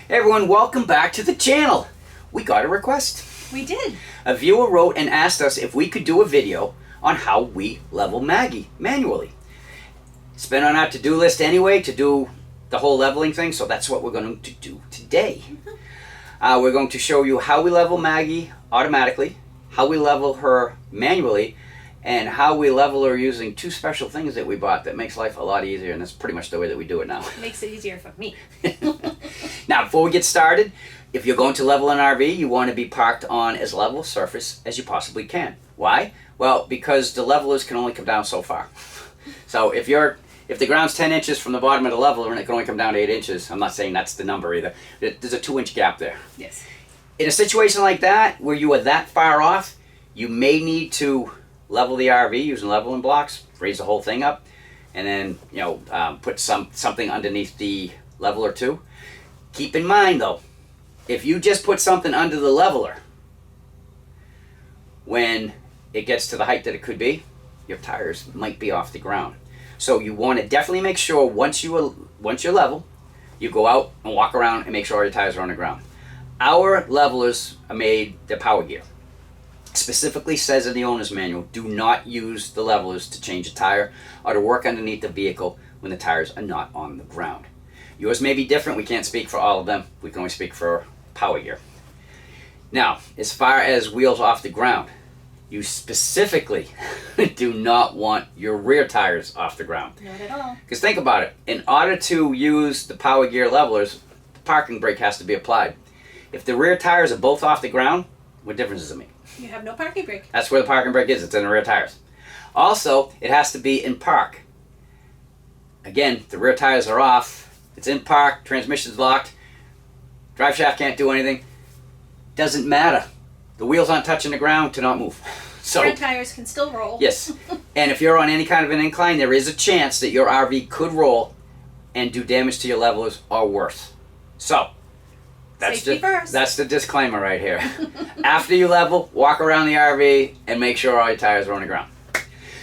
Hey everyone, welcome back to the channel. We got a request. We did. A viewer wrote and asked us if we could do a video on how we level Maggie manually. It's been on our to-do list anyway to do the whole leveling thing, so that's what we're going to do today. We're going to show you how we level Maggie automatically, how we level her manually, and how we level her using two special things that we bought that makes life a lot easier, and that's pretty much the way that we do it now. Makes it easier for me. Now, before we get started, if you're going to level an RV, you want to be parked on as level surface as you possibly can. Why? Well, because the levelers can only come down so far. So if the ground's 10 inches from the bottom of the leveler and it can only come down to 8 inches, I'm not saying that's the number either. There's a 2-inch gap there. Yes. In a situation like that, where you are that far off, you may need to level the RV using leveling blocks, raise the whole thing up, and then put something underneath the leveler too. Keep in mind though, if you just put something under the leveler, when it gets to the height that it could be, your tires might be off the ground. So you want to definitely make sure once you're level, you go out and walk around and make sure all your tires are on the ground. Our levelers are made, they're power gear. Specifically says in the owner's manual, do not use the levelers to change a tire or to work underneath the vehicle when the tires are not on the ground. Yours may be different. We can't speak for all of them. We can only speak for power gear. Now, as far as wheels off the ground, you specifically do not want your rear tires off the ground. Not at all. Because think about it. In order to use the power gear levelers, the parking brake has to be applied. If the rear tires are both off the ground, what difference does it make? You have no parking brake. That's where the parking brake is. It's in the rear tires. Also, it has to be in park. Again, the rear tires are off. It's in park. Transmission's locked. Drive shaft can't do anything. Doesn't matter. The wheels aren't touching the ground to not move. So front tires can still roll. Yes. And if you're on any kind of an incline, there is a chance that your RV could roll and do damage to your levelers or worse. So Safety first. That's the disclaimer right here. After you level, walk around the RV and make sure all your tires are on the ground.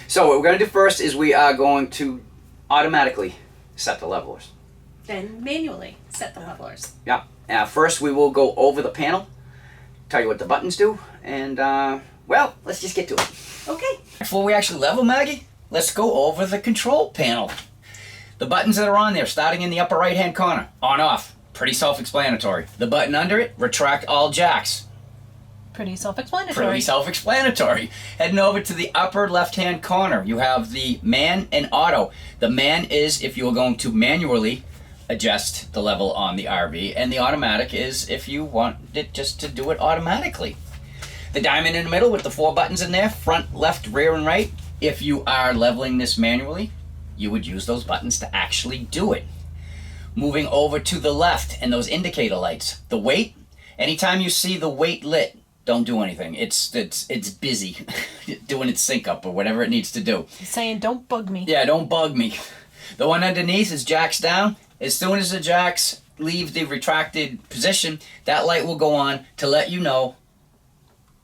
So what we're going to do first is we are going to automatically set the levelers. Then manually set the levelers. Yeah. First we will go over the panel, tell you what the buttons do, and well, let's just get to it. Okay. Before we actually level Maggie, let's go over the control panel. The buttons that are on there, starting in the upper right hand corner, on off. Pretty self-explanatory. The button under it, retract all jacks. Pretty self-explanatory. Pretty self-explanatory. Heading over to the upper left-hand corner, you have the man and auto. The man is if you are going to manually adjust the level on the RV, and the automatic is if you want it just to do it automatically. The diamond in the middle with the 4 buttons in there, front, left, rear, and right. If you are leveling this manually, you would use those buttons to actually do it. Moving over to the left and those indicator lights. The weight, anytime you see the weight lit, don't do anything. It's busy doing its sync up or whatever it needs to do. He's saying don't bug me. Yeah, don't bug me. The one underneath is jacks down. As soon as the jacks leave the retracted position, that light will go on to let you know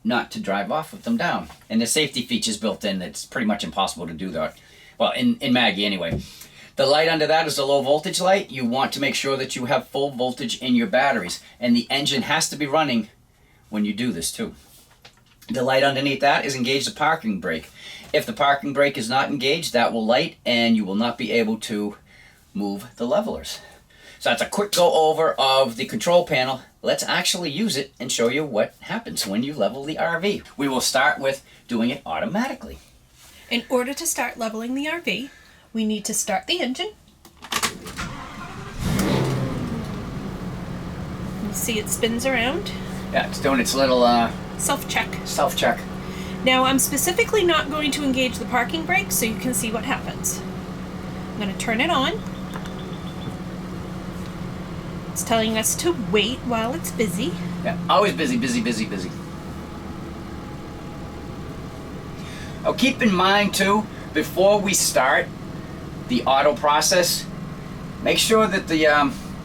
not to drive off with them down. And the safety features built in, it's pretty much impossible to do that. Well, in Maggie anyway. The light under that is a low voltage light. You want to make sure that you have full voltage in your batteries. And the engine has to be running when you do this too. The light underneath that is engage the parking brake. If the parking brake is not engaged, that will light and you will not be able to move the levelers. So that's a quick go over of the control panel. Let's actually use it and show you what happens when you level the RV. We will start with doing it automatically. In order to start leveling the RV, we need to start the engine. You see it spins around. Yeah, it's doing its little Self-check. self-check. Now I'm specifically not going to engage the parking brake so you can see what happens. I'm going to turn it on. It's telling us to wait while it's busy. Yeah, always busy, busy, busy, busy. Oh, keep in mind too, before we start the auto process, make sure that the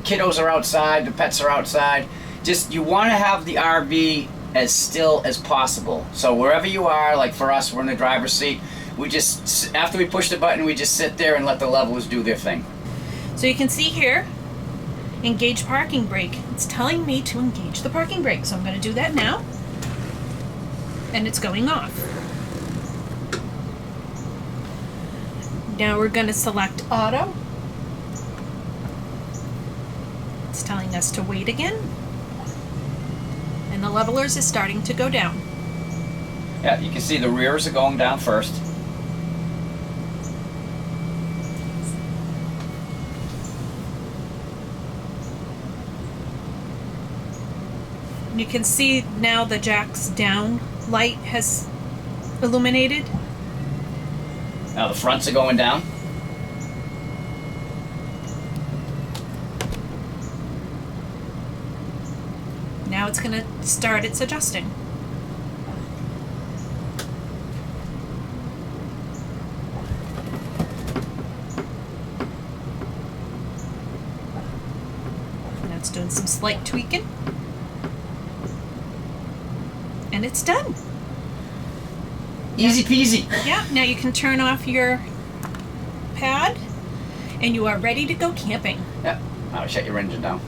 kiddos are outside, the pets are outside. Just, you want to have the RV as still as possible. So wherever you are, like for us, we're in the driver's seat, we just, after we push the button, we just sit there and let the levelers do their thing. So you can see here, engage parking brake. It's telling me to engage the parking brake, so I'm going to do that now. And it's going off. Now we're going to select auto. It's telling us to wait again. And the levelers is starting to go down. Yeah, you can see the rears are going down first. You can see now the jack's down light has illuminated. Now the fronts are going down. Now it's going to start its adjusting. Now it's doing some slight tweaking. And it's done. Easy peasy. Yeah, now you can turn off your pad and you are ready to go camping. Yeah, I'll shut your engine down.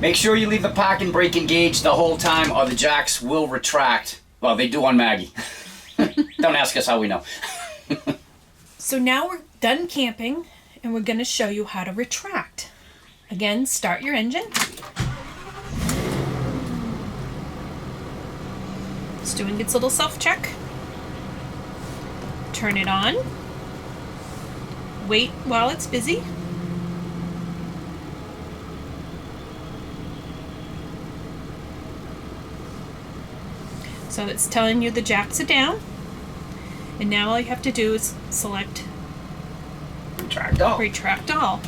Make sure you leave the parking brake engaged the whole time or the jacks will retract. Well, they do on Maggie. Don't ask us how we know. So now we're done camping and we're going to show you how to retract. Again, start your engine. It's doing its little self-check. Turn it on. Wait while it's busy. So it's telling you the jacks are down. And now all you have to do is select Retract all. Retract all.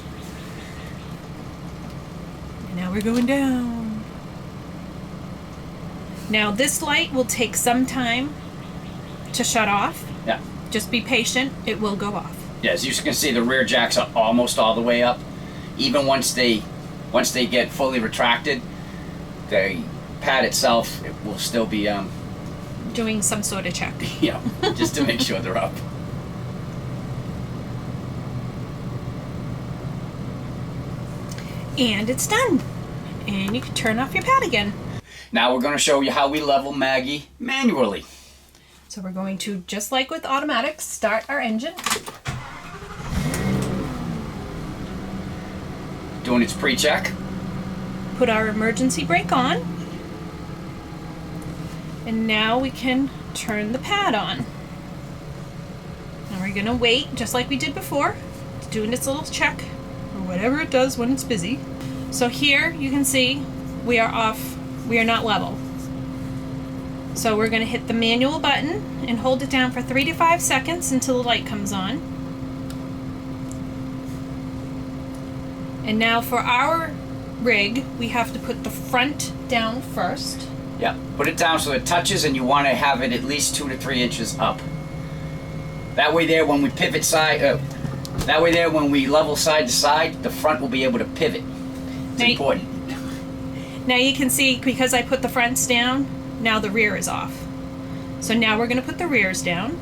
And now we're going down. Now this light will take some time to shut off. Yeah. Just be patient, it will go off. Yeah, as you can see, the rear jacks are almost all the way up. Even once they get fully retracted, the pad itself, it will still be Doing some sort of check. yeah, just to make sure they're up. And it's done. And you can turn off your pad again. Now we're going to show you how we level Maggie manually. So we're going to, just like with automatics, start our engine. Doing its pre-check. Put our emergency brake on. And now we can turn the pad on. And we're going to wait, just like we did before. It's doing its little check, or whatever it does when it's busy. So here you can see we are off, we are not level. So we're going to hit the manual button and hold it down for 3 to 5 seconds until the light comes on. And now for our rig, we have to put the front down first. Yeah, put it down so it touches, and you want to have it at least 2 to 3 inches up. That way there, when we pivot that way there, when we level side to side, the front will be able to pivot. It's important. Now you can see, because I put the fronts down, now the rear is off. So now we're going to put the rears down.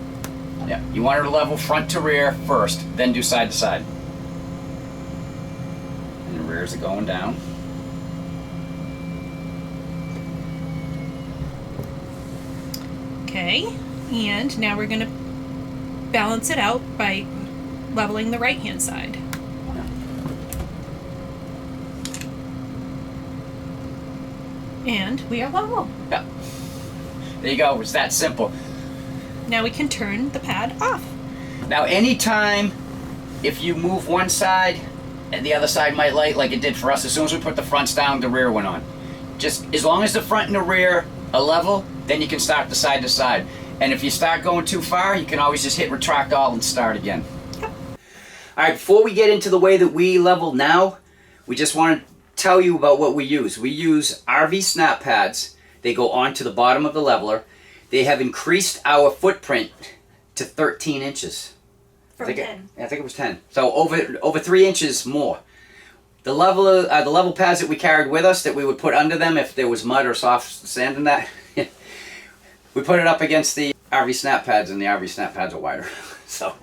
Yeah, you want her to level front to rear first, then do side to side. And the rears are going down. Okay, and now we're going to balance it out by leveling the right hand side. And we are level. Yeah. There you go, it's that simple. Now we can turn the pad off. Now anytime, if you move one side and the other side might light like it did for us, as soon as we put the fronts down, the rear went on. Just as long as the front and the rear are level, then you can start the side to side. And if you start going too far, you can always just hit retract all and start again. Yep. Alright, before we get into the way that we level now, we just want to tell you about what we use. We use RV SnapPads. They go onto the bottom of the leveler. They have increased our footprint to 13 inches. From 10. I think it was 10. So over 3 inches more. The level pads that we carried with us that we would put under them if there was mud or soft sand in that, we put it up against the RV SnapPads, and the RV SnapPads are wider. So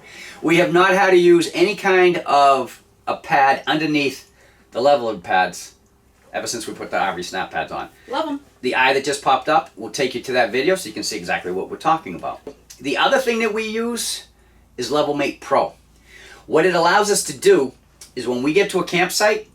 we have not had to use any kind of a pad underneath the leveler pads ever since we put the RV SnapPads on. Love them. The eye that just popped up will take you to that video so you can see exactly what we're talking about. The other thing that we use is LevelmatePro. What it allows us to do is when we get to a campsite,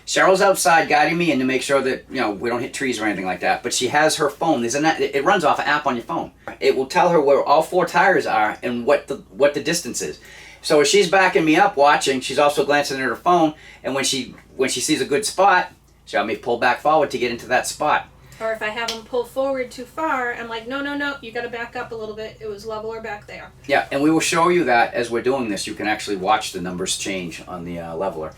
Cheryl's outside guiding me in to make sure that, you know, we don't hit trees or anything like that. But she has her phone. It runs off an app on your phone. It will tell her where all 4 tires are and what the distance is. So as she's backing me up watching, she's also glancing at her phone. And when she sees a good spot, she'll have me pull back forward to get into that spot. Or if I have them pull forward too far, I'm like, no, you got to back up a little bit. It was leveler back there. Yeah, and we will show you that as we're doing this. You can actually watch the numbers change on the leveler.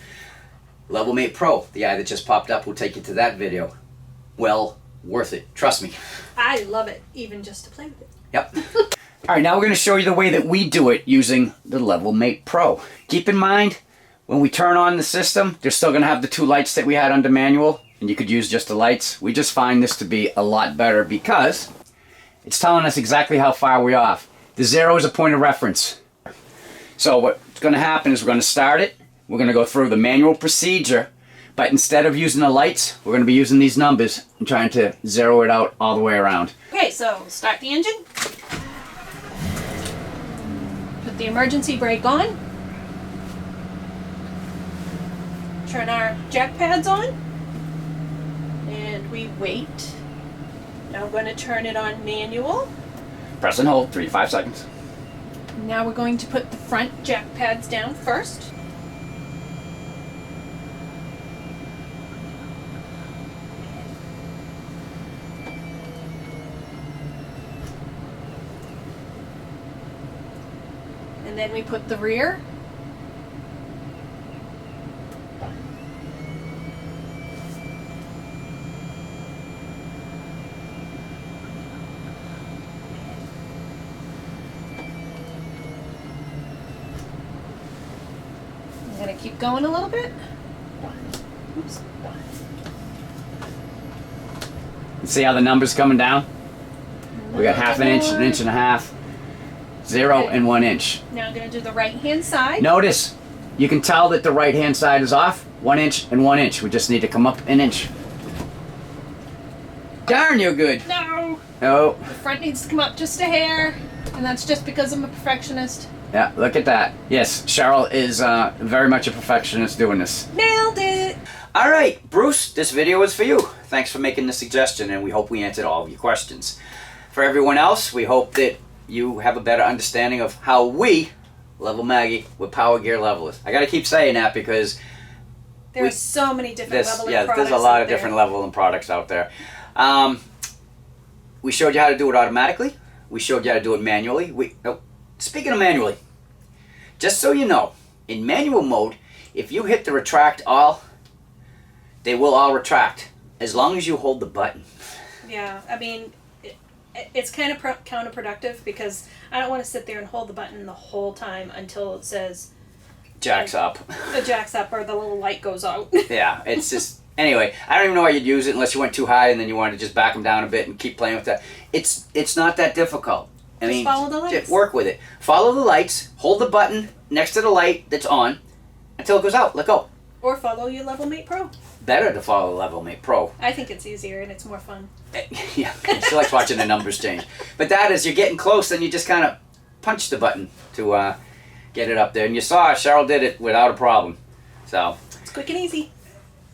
LevelmatePro, the eye that just popped up, will take you to that video. Well worth it. Trust me. I love it, even just to play with it. Yep. All right, now we're going to show you the way that we do it using the LevelmatePro. Keep in mind, when we turn on the system, they're still going to have the 2 lights that we had under manual, and you could use just the lights. We just find this to be a lot better because it's telling us exactly how far we're off. The 0 is a point of reference. So what's going to happen is we're going to start it. We're going to go through the manual procedure, but instead of using the lights, we're going to be using these numbers and trying to zero it out all the way around. Okay, so start the engine. Put the emergency brake on. Turn our jack pads on. And we wait. Now I'm going to turn it on manual. Press and hold, 3 to 5 seconds. Now we're going to put the front jack pads down first. And then we put the rear. I'm going to keep going a little bit. Oops. See how the number's coming down? We got half an inch, an inch and a half, 0 Okay. and 1 inch. Now I'm going to do the right hand side. Notice, you can tell that the right hand side is off, 1 inch and 1 inch. We just need to come up an inch. Darn, you're good. No! Oh, The front needs to come up just a hair, and that's just because I'm a perfectionist. yeah, look at that. Yes, Cheryl is very much a perfectionist doing this. Nailed it! All right, Bruce, this video is for you. Thanks for making the suggestion, and we hope we answered all of your questions. For everyone else, we hope that you have a better understanding of how we level Maggie with power gear levelers. I got to keep saying that because There are so many different leveling products. there's a lot out of there. different leveling products out there. We showed you how to do it automatically. We showed you how to do it manually. Speaking of manually, just so you know, in manual mode, if you hit the retract all, they will all retract as long as you hold the button. Yeah, I mean, it's kind of counterproductive because I don't want to sit there and hold the button the whole time until it says Jacks up. the jack's up or the little light goes out. Yeah, it's just... Anyway, I don't even know why you'd use it unless you went too high and then you wanted to just back them down a bit and keep playing with that. It's not that difficult. I mean, follow the lights. just work with it. Follow the lights, hold the button next to the light that's on until it goes out. Let go. Or follow your LevelmatePro. Better to follow LevelmatePro. I think it's easier and it's more fun. Yeah, she likes watching the numbers change. But that is, you're getting close, then you just kind of punch the button to get it up there. And you saw Cheryl did it without a problem. So, It's quick and easy.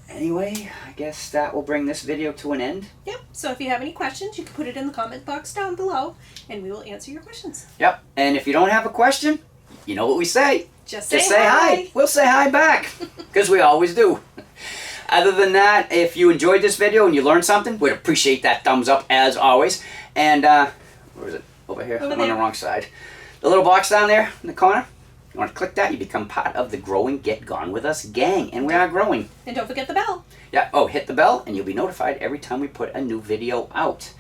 anyway, I guess that will bring this video to an end. Yep, so if you have any questions, you can put it in the comment box down below and we will answer your questions. Yep, and if you don't have a question, you know what we say. Just Just say hi. We'll say hi back, because we always do. Other than that, if you enjoyed this video and you learned something, we'd appreciate that thumbs up as always. And, where is it? Over here. Over I'm on there. the wrong side. The little box down there in the corner. You want to click that, you become part of the growing Get Gone With Us gang. And we are growing. And don't forget the bell. Yeah, oh, hit the bell and you'll be notified every time we put a new video out.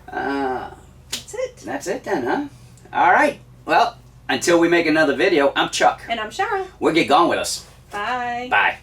That's it. That's it then, huh? All right. Well, until we make another video, I'm Chuck. And I'm Cheryl. We'll Get Gone With Us. Bye. Bye.